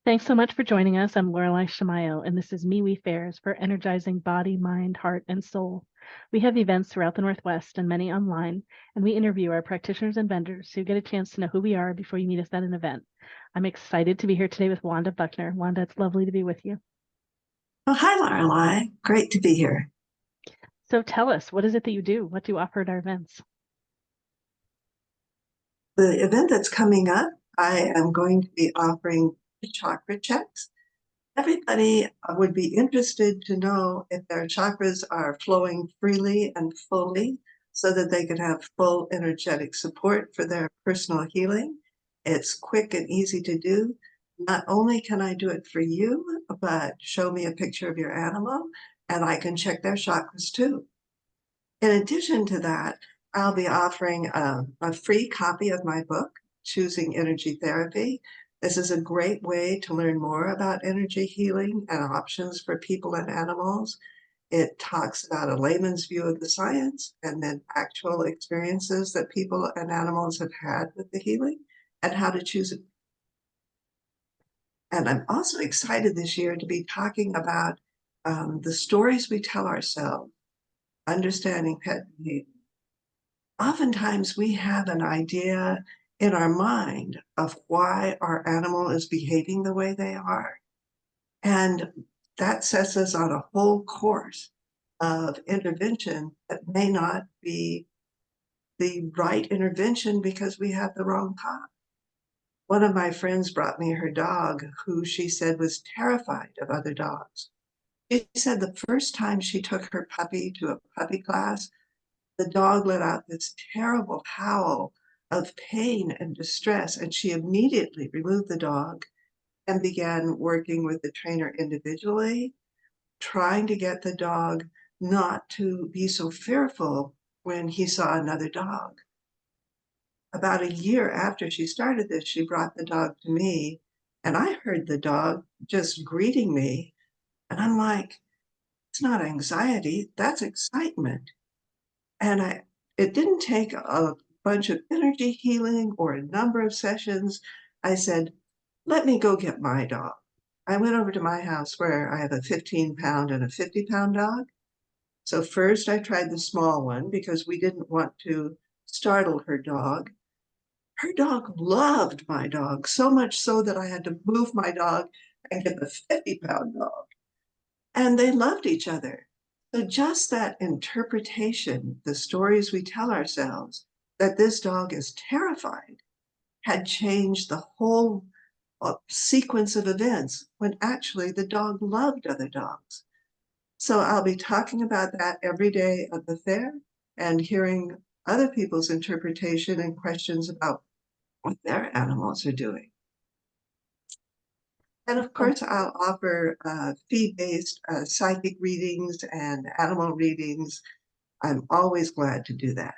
Thanks so much for joining us. I'm Lorelei Shamayo, and this is MeWe Fairs for energizing body, mind, heart, and soul. We have events throughout the Northwest and many online, and we interview our practitioners and vendors so you get a chance to know who we are before you meet us at an event. I'm excited to be here today with Wanda Buckner. Wanda, it's lovely to be with you. Oh, hi, Lorelei. Great to be here. So tell us, what is it that you do? What do you offer at our events? The event that's coming up, I am going to be offering chakra checks. Everybody would be interested to know if their chakras are flowing freely and fully so that they can have full energetic support for their personal healing. It's quick and easy to do. Not only can I do it for you, but show me a picture of your animal and I can check their chakras too. In addition to that, I'll be offering a free copy of my book, Choosing Energy Therapy. This is a great way to learn more about energy healing and options for people and animals. It talks about a layman's view of the science and then actual experiences that people and animals have had with the healing and how to choose it. And I'm also excited this year to be talking about the stories we tell ourselves, understanding pet behavior. Oftentimes we have an idea in our mind of why our animal is behaving the way they are. And that sets us on a whole course of intervention that may not be the right intervention because we have the wrong path. One of my friends brought me her dog, who she said was terrified of other dogs. She said the first time she took her puppy to a puppy class, the dog let out this terrible howl of pain and distress, and she immediately removed the dog and began working with the trainer individually, trying to get the dog not to be so fearful when he saw another dog. About a year after she started this, she brought the dog to me, and I heard the dog just greeting me, and I'm like, it's not anxiety, that's excitement. And it didn't take a bunch of energy healing or a number of sessions. I said, let me go get my dog. I went over to my house where I have a 15-pound and a 50-pound dog. So first I tried the small one because we didn't want to startle her dog. Her dog loved my dog, so much so that I had to move my dog and get the 50-pound dog. And they loved each other. So just that interpretation, the stories we tell ourselves that this dog is terrified, had changed the whole sequence of events when actually the dog loved other dogs. So I'll be talking about that every day of the fair and hearing other people's interpretation and questions about what their animals are doing. And of Oh, course, I'll offer fee-based psychic readings and animal readings. I'm always glad to do that.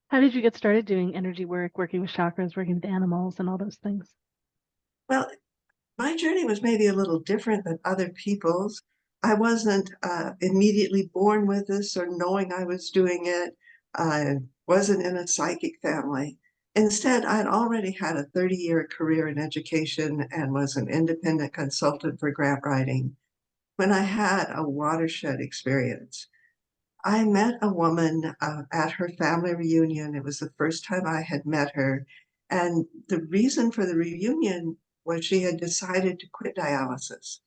how did you get started doing energy work, working with chakras, working with animals, and all those things? Well, my journey was maybe a little different than other people's. I wasn't immediately born with this or knowing I was doing it. I wasn't in a psychic family. Instead, I'd already had a 30-year career in education and was an independent consultant for grant writing when I had a watershed experience. I met a woman at her family reunion. It was the first time I had met her. And the reason for the reunion was she had decided to quit dialysis.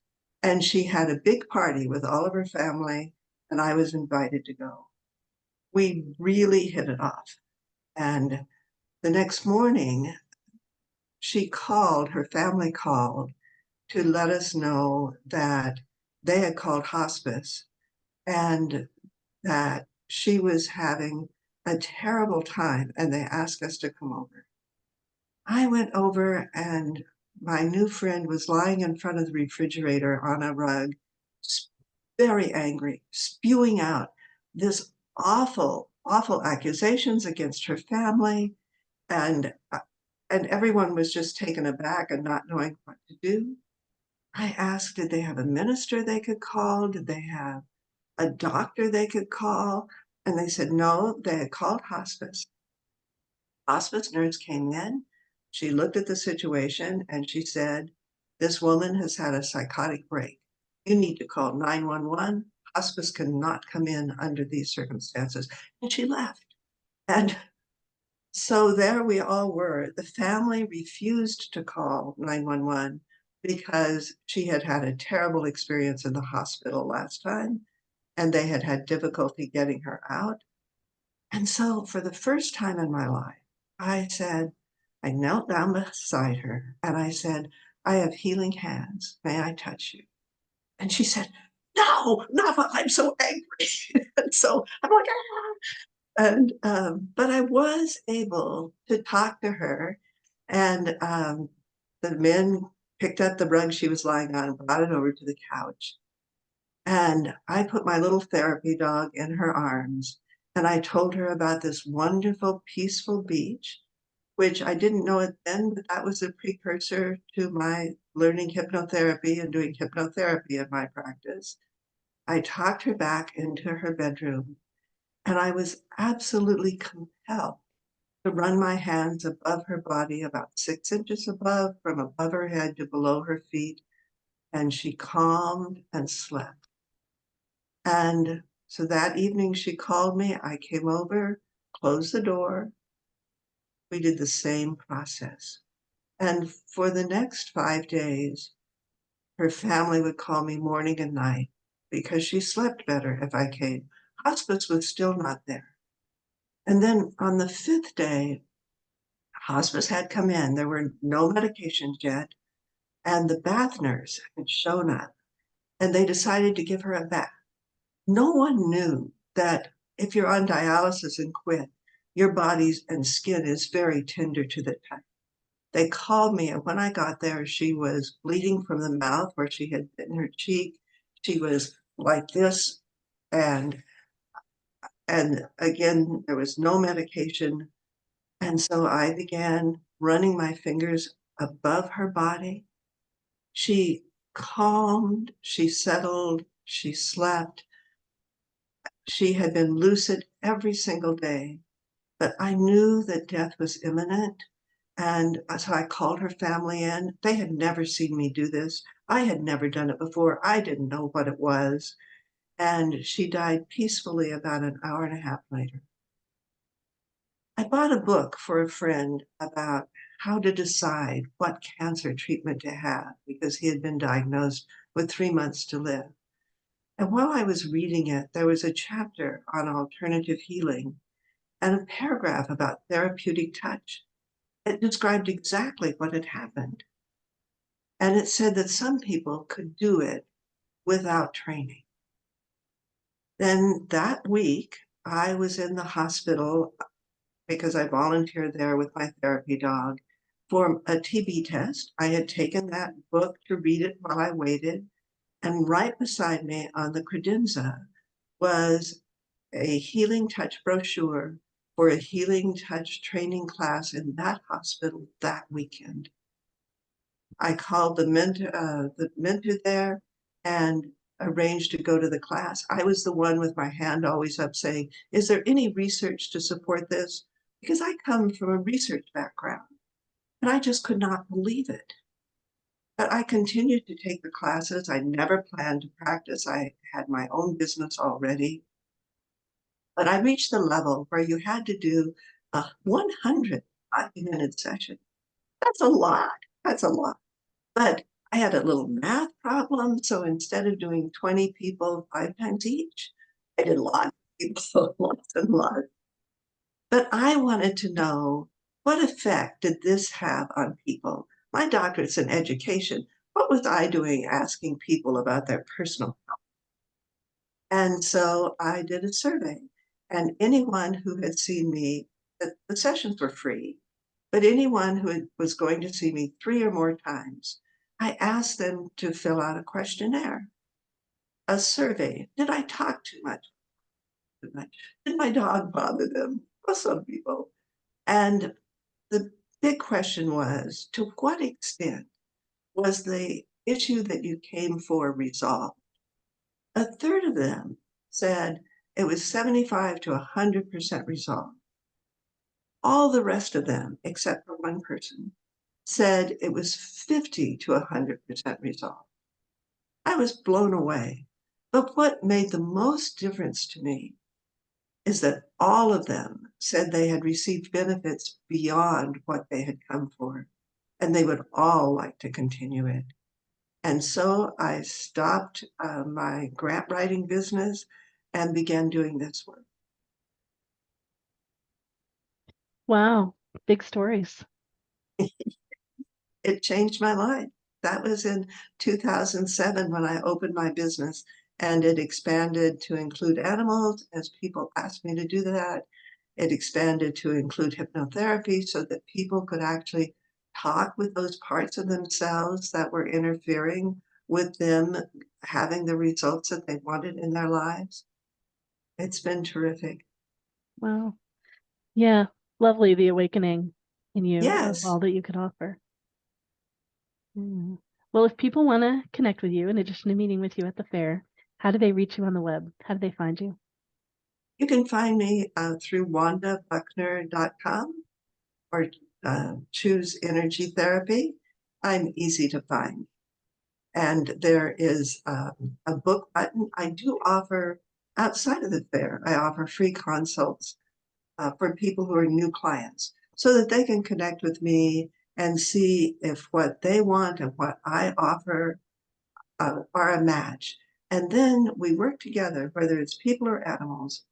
And she had a big party with all of her family, and I was invited to go. We really hit it off. And the next morning, her family called to let us know that they had called hospice and that she was having a terrible time and they asked us to come over. I went over and my new friend was lying in front of the refrigerator on a rug, very angry, spewing out this awful, awful accusations against her family. And, and everyone was just taken aback and not knowing what to do. I asked, did they have a minister they could call? Did they have a doctor they could call? And they said, no, they had called hospice. Hospice nurse came in. She looked at the situation and she said, this woman has had a psychotic break. You need to call 911. Hospice cannot come in under these circumstances. And she left. And so there we all were. The family refused to call 911 because she had had a terrible experience in the hospital last time, and they had had difficulty getting her out. And so for the first time in my life, I knelt down beside her and I said, I have healing hands. May I touch you? And she said, no, not while I'm so angry. And so I'm like, ah. And but I was able to talk to her, and the men picked up the rug she was lying on and brought it over to the couch. And I put my little therapy dog in her arms, and I told her about this wonderful, peaceful beach, which I didn't know it then, but that was a precursor to my learning hypnotherapy and doing hypnotherapy in my practice. I talked her back into her bedroom, and I was absolutely compelled to run my hands above her body, about 6 inches above, from above her head to below her feet, and she calmed and slept. And so that evening she called me, I came over, closed the door. We did the same process. And for the next 5 days, her family would call me morning and night because she slept better if I came. Hospice was still not there. And then on the fifth day, hospice had come in. There were no medications yet, and the bath nurse had shown up, and they decided to give her a bath. No one knew that if you're on dialysis and quit, your body and skin is very tender to the touch. They called me, and when I got there, she was bleeding from the mouth where she had bitten her cheek. She was like this, and and again, there was no medication. And so I began running my fingers above her body. She calmed, she settled, she slept. She had been lucid every single day, but I knew that death was imminent. And so I called her family in. They had never seen me do this. I had never done it before. I didn't know what it was. And she died peacefully about an hour and a half later. I bought a book for a friend about how to decide what cancer treatment to have because he had been diagnosed with 3 months to live. And while I was reading it, there was a chapter on alternative healing and a paragraph about therapeutic touch. It described exactly what had happened. And it said that some people could do it without training. Then that week, I was in the hospital because I volunteered there with my therapy dog for a TB test. I had taken that book to read it while I waited. And right beside me on the credenza was a Healing Touch brochure for a Healing Touch training class in that hospital that weekend. I called the mentor there and arranged to go to the class. I was the one with my hand always up saying, is there any research to support this? Because I come from a research background and I just could not believe it. But I continued to take the classes. I never planned to practice. I had my own business already. But I reached the level where you had to do a 100 5-minute session. That's a lot. That's a lot. But I had a little math problem. So instead of doing 20 people 5 times each, I did lots of people, lots and lots. But I wanted to know, what effect did this have on people? My doctorate's in education. What was I doing asking people about their personal health? And so I did a survey, and anyone who had seen me, the sessions were free, but anyone who was going to see me 3 or more times, I asked them to fill out a questionnaire, a survey. Did I talk too much? Did my dog bother them? Well, some people. And the big question was, to what extent was the issue that you came for resolved? A third of them said it was 75 to 100% resolved. All the rest of them, except for one person, said it was 50 to 100% resolved. I was blown away. But what made the most difference to me is that all of them said they had received benefits beyond what they had come for, and they would all like to continue it. And so I stopped my grant writing business and began doing this work. Wow, big stories. It changed my life. That was in 2007 when I opened my business, and it expanded to include animals as people asked me to do that. It expanded to include hypnotherapy so that people could actually talk with those parts of themselves that were interfering with them having the results that they wanted in their lives. It's been terrific. Wow. Yeah, lovely, the awakening in you of Yes, all that you could offer. Mm. Well, if people want to connect with you in addition to meeting with you at the fair, how do they reach you on the web? How do they find you? you can find me through wandabuckner.com or choose energy therapy. I'm easy to find. And there is a book button. I do offer, outside of the fair, I offer free consults for people who are new clients so that they can connect with me and see if what they want and what I offer are a match. And then we work together, whether it's people or animals,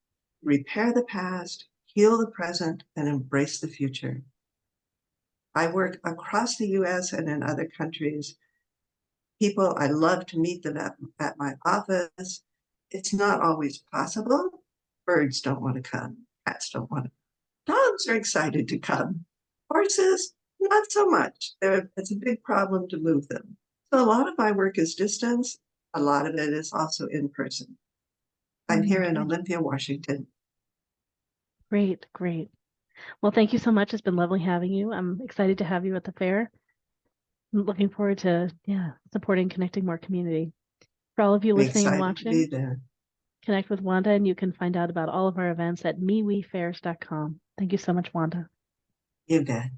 repair the past, heal the present, and embrace the future. I work across the US and in other countries. People, I love to meet them at my office. It's not always possible. Birds don't want to come. Cats don't want to. Dogs are excited to come. Horses, not so much. It's a big problem to move them. So a lot of my work is distance. A lot of it is also in person. I'm here in Okay. Olympia, Washington. Great, great. Well, thank you so much. It's been lovely having you. I'm excited to have you at the fair. I'm looking forward to, yeah, supporting, connecting more community. For all of you I'm listening and excited to be watching, there. connect with Wanda and you can find out about all of our events at mewefairs.com. Thank you so much, Wanda. You bet.